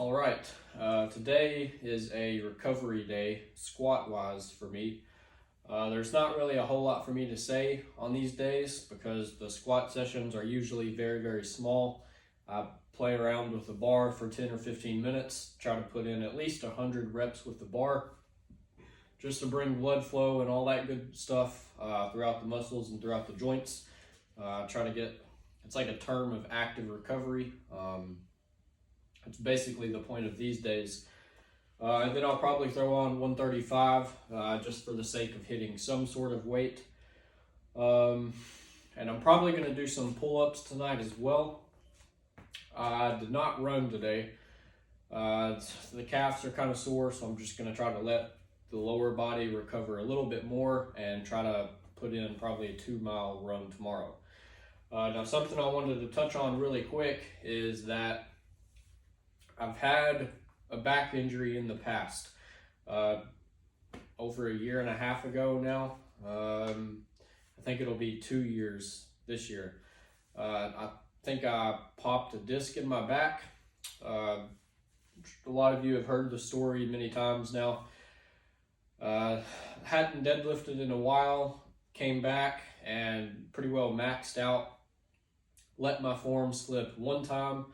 All right, today is a recovery day, squat-wise for me. There's not really a whole lot for me to say on these days because the squat sessions are usually very small. I play around with the bar for 10 or 15 minutes, try to put in at least 100 reps with the bar just to bring blood flow and all that good stuff throughout the muscles and throughout the joints. Try to get, it's like a term of active recovery. It's basically the point of these days. And then I'll probably throw on 135 just for the sake of hitting some sort of weight. And I'm probably going to do some pull-ups tonight as well. I did not run today. The calves are kind of sore, so I'm just going to try to let the lower body recover a little bit more and try to put in probably a 2-mile run tomorrow. Now something I wanted to touch on really quick is that I've had a back injury in the past, over a year and a half ago now. I think it'll be 2 years this year. I think I popped a disc in my back. A lot of you have heard the story many times now. Hadn't deadlifted in a while, came back and pretty well maxed out. Let my form slip one time,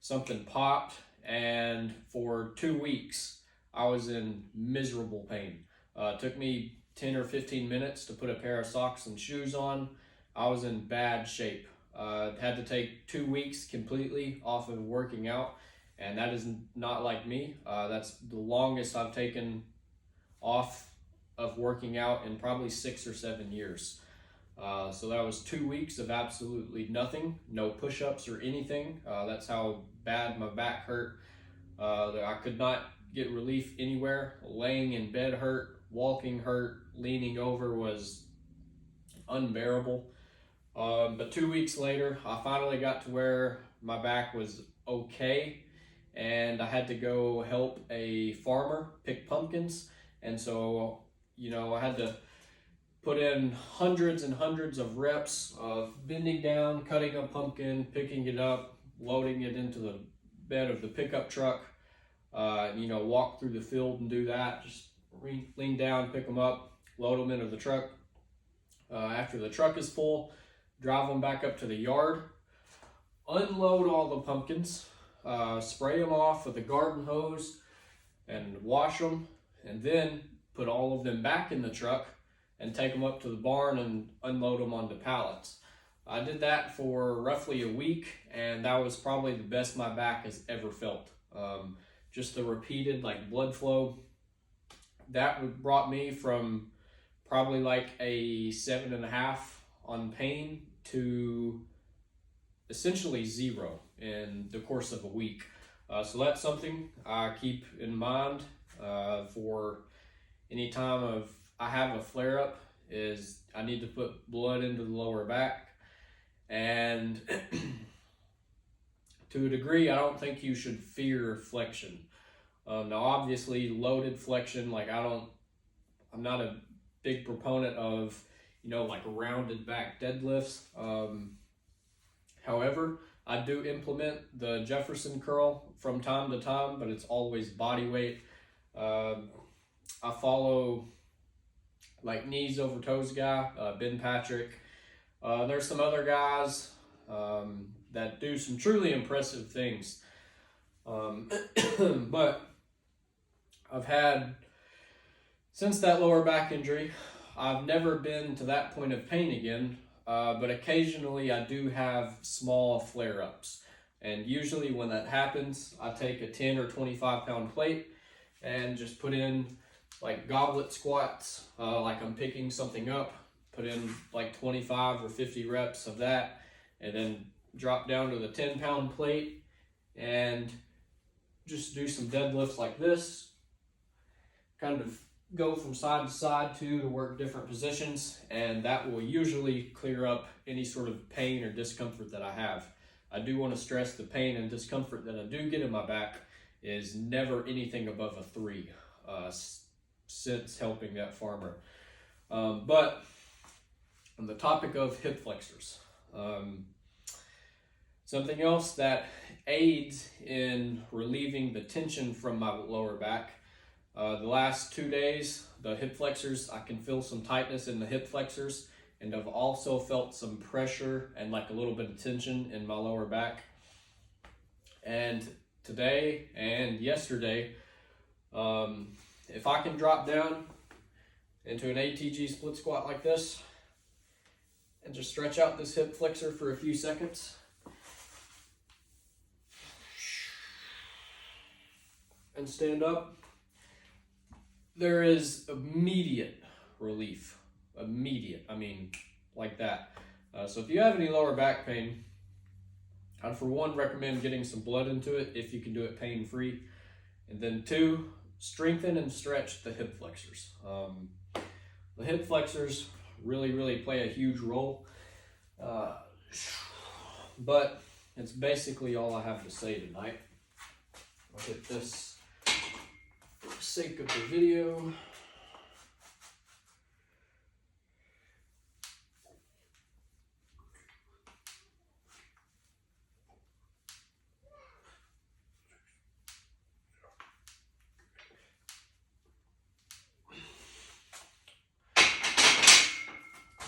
something popped, and for 2 weeks I was in miserable pain. Took me 10 or 15 minutes to put a pair of socks and shoes on. I was in bad shape. Had to take 2 weeks completely off of working out, and that is not like me. That's the longest I've taken off of working out in probably 6 or 7 years. So that was 2 weeks of absolutely nothing, no push-ups or anything. That's how bad my back hurt. I could not get relief anywhere. Laying in bed hurt, walking hurt, leaning over was unbearable. But 2 weeks later, I finally got to where my back was okay, and I had to go help a farmer pick pumpkins. And so, I had to put in hundreds and hundreds of reps of bending down, cutting a pumpkin, picking it up, loading it into the bed of the pickup truck, walk through the field and do that. Just lean down, pick them up, load them into the truck. After the truck is full, drive them back up to the yard, unload all the pumpkins, spray them off with a garden hose and wash them, and then put all of them back in the truck and take them up to the barn and unload them onto pallets. I did that for roughly a week, and that was probably the best my back has ever felt. Just the repeated blood flow, that brought me from probably like a 7.5 on pain to essentially 0 in the course of a week. So that's something I keep in mind for any time I have a flare-up, is I need to put blood into the lower back. And to a degree, I don't think you should fear flexion. Now obviously loaded flexion, I'm not a big proponent of, rounded back deadlifts. However, I do implement the Jefferson curl from time to time, but it's always body weight. I follow knees over toes guy, Ben Patrick. There's some other guys that do some truly impressive things. But I've had, since that lower back injury, I've never been to that point of pain again, but occasionally I do have small flare-ups. And usually when that happens, I take a 10 or 25 pound plate and just put in goblet squats, like I'm picking something up, put in 25 or 50 reps of that, and then drop down to the 10 pound plate and just do some deadlifts like this, kind of go from side to side to work different positions, and that will usually clear up any sort of pain or discomfort that I have. I do want to stress the pain and discomfort that I do get in my back is never anything above a 3 since helping that farmer. But on the topic of hip flexors, Something else that aids in relieving the tension from my lower back. The last 2 days, the hip flexors, I can feel some tightness in the hip flexors, and I've also felt some pressure and like a little bit of tension in my lower back. And today and yesterday, if I can drop down into an ATG split squat like this and just stretch out this hip flexor for a few seconds, and stand up, there is immediate relief. Immediate, I mean, like that. So if you have any lower back pain, I'd for one recommend getting some blood into it if you can do it pain-free. And then two, strengthen and stretch the hip flexors. The hip flexors really play a huge role. But it's basically all I have to say tonight. I'll hit this for the sake of the video.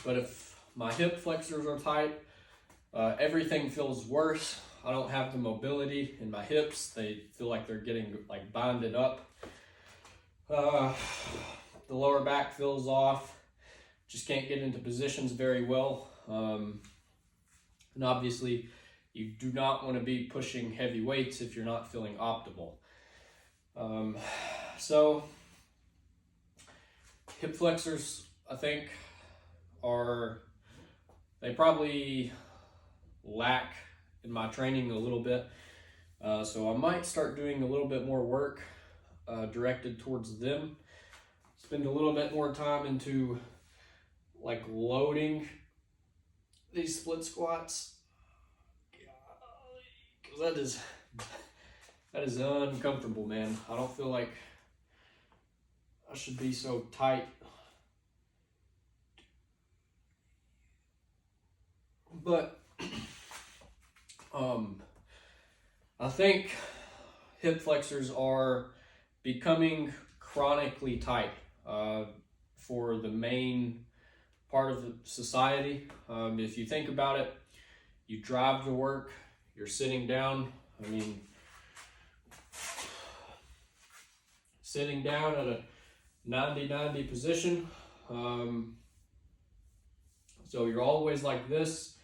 But if my hip flexors are tight, everything feels worse. I don't have the mobility in my hips. They feel like they're getting like bonded up. The lower back feels off. Just can't get into positions very well. And obviously, you do not want to be pushing heavy weights if you're not feeling optimal. So, hip flexors, I think, they probably lack in my training a little bit. So I might start doing a little bit more work directed towards them. Spend a little bit more time into like loading these split squats. Because that is uncomfortable, man. I don't feel like I should be so tight. But I think hip flexors are becoming chronically tight for the main part of the society. If you think about it, you drive to work, you're sitting down. I mean, sitting down at a 90-90 position. So you're always like this.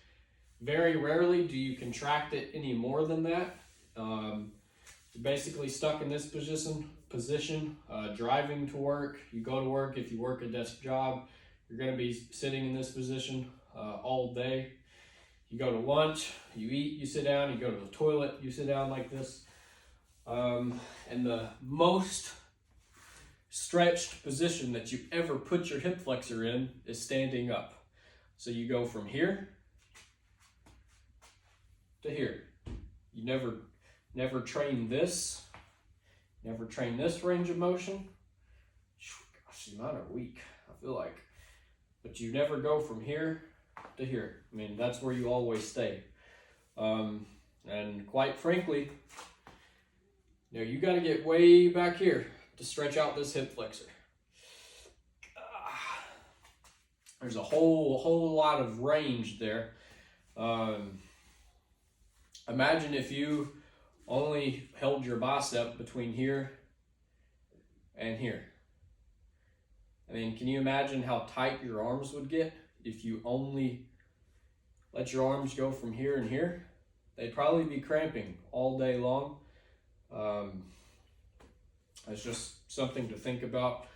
Very rarely do you contract it any more than that. You're basically stuck in this position. Driving to work, you go to work. If you work a desk job, you're going to be sitting in this position all day. You go to lunch, you eat, you sit down. You go to the toilet, you sit down like this. And the most stretched position that you ever put your hip flexor in is standing up. So you go from here to here. You never train this. Never train this range of motion. Gosh, mine are weak, I feel like. But you never go from here to here. I mean, that's where you always stay. And quite frankly, you got to get way back here to stretch out this hip flexor. There's a whole lot of range there. Imagine if you only held your bicep between here and here. I mean, can you imagine how tight your arms would get if you only let your arms go from here and here? They'd probably be cramping all day long. It's just something to think about.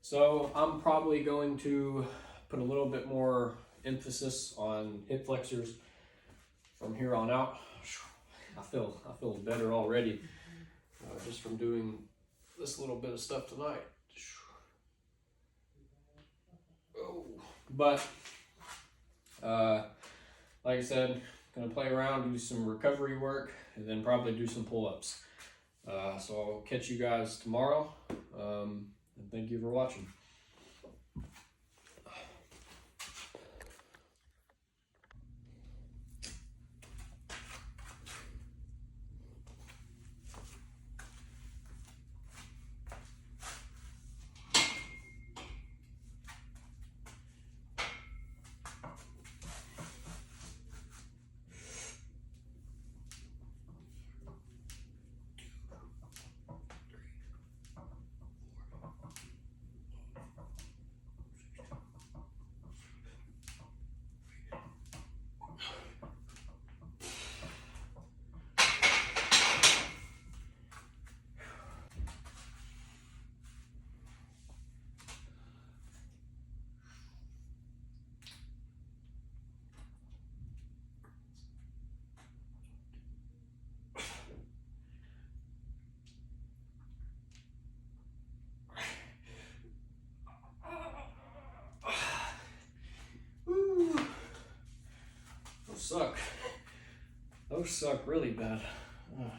So I'm probably going to put a little bit more emphasis on hip flexors from here on out. I feel better already just from doing this little bit of stuff tonight. Oh. But like I said, gonna play around, do some recovery work, and then probably do some pull-ups. So I'll catch you guys tomorrow, and thank you for watching. Those suck really bad. Man.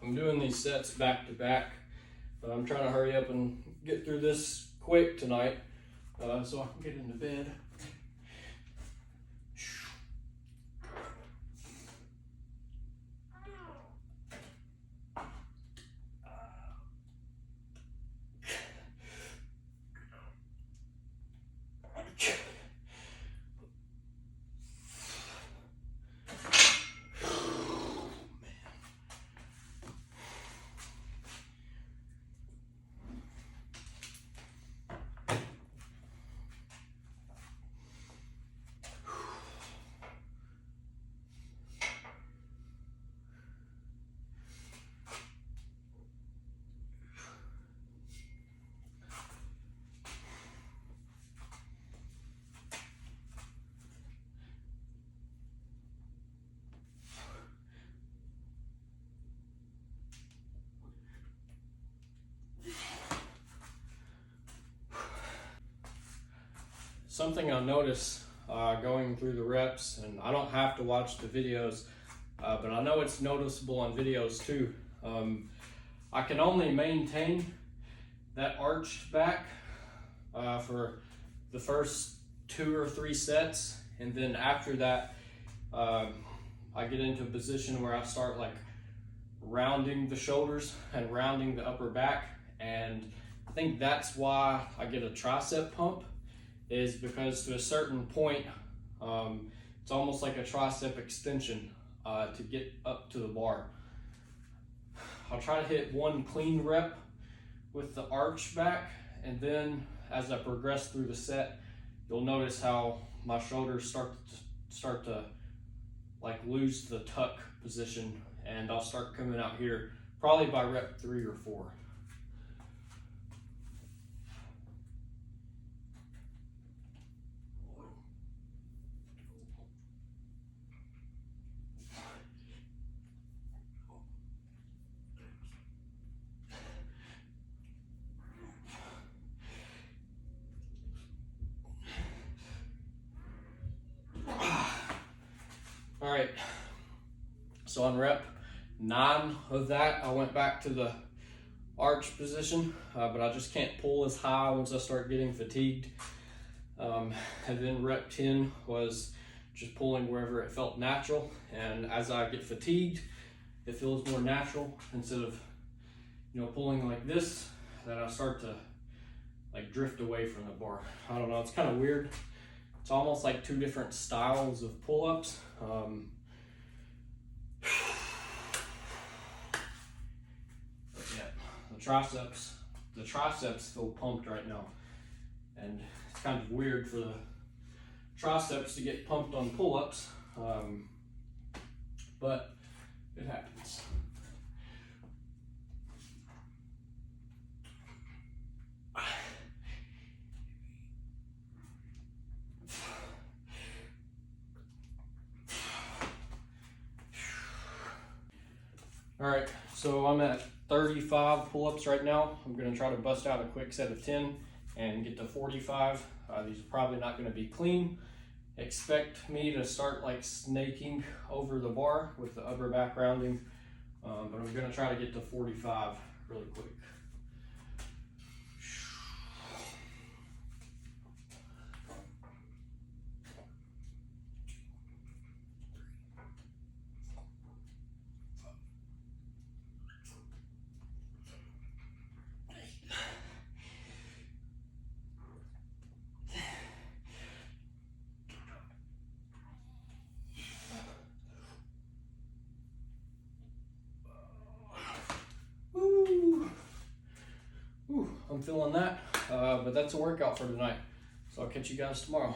I'm doing these sets back to back, but I'm trying to hurry up and get through this quick tonight so I can get into bed. Something I notice going through the reps, and I don't have to watch the videos, but I know it's noticeable on videos too. I can only maintain that arched back for the first 2 or 3 sets, and then after that I get into a position where I start like rounding the shoulders and rounding the upper back, and I think that's why I get a tricep pump, is because to a certain point it's almost like a tricep extension to get up to the bar. I'll try to hit 1 clean rep with the arch back, and then as I progress through the set, you'll notice how my shoulders start to like lose the tuck position, and I'll start coming out here probably by rep 3 or 4. All right, so on rep 9 of that, I went back to the arch position, but I just can't pull as high once I start getting fatigued. And then rep 10 was just pulling wherever it felt natural, and as I get fatigued, it feels more natural instead of, you know, pulling like this, that I start to like drift away from the bar. I don't know, it's kind of weird. It's almost like 2 different styles of pull-ups. But yeah, the triceps feel pumped right now, and it's kind of weird for the triceps to get pumped on pull-ups, but it happens. All right, so I'm at 35 pull-ups right now. I'm gonna try to bust out a quick set of 10 and get to 45. These are probably not gonna be clean. Expect me to start like snaking over the bar with the upper back rounding, but I'm gonna try to get to 45 really quick. I'm feeling that, but that's a workout for tonight. So I'll catch you guys tomorrow.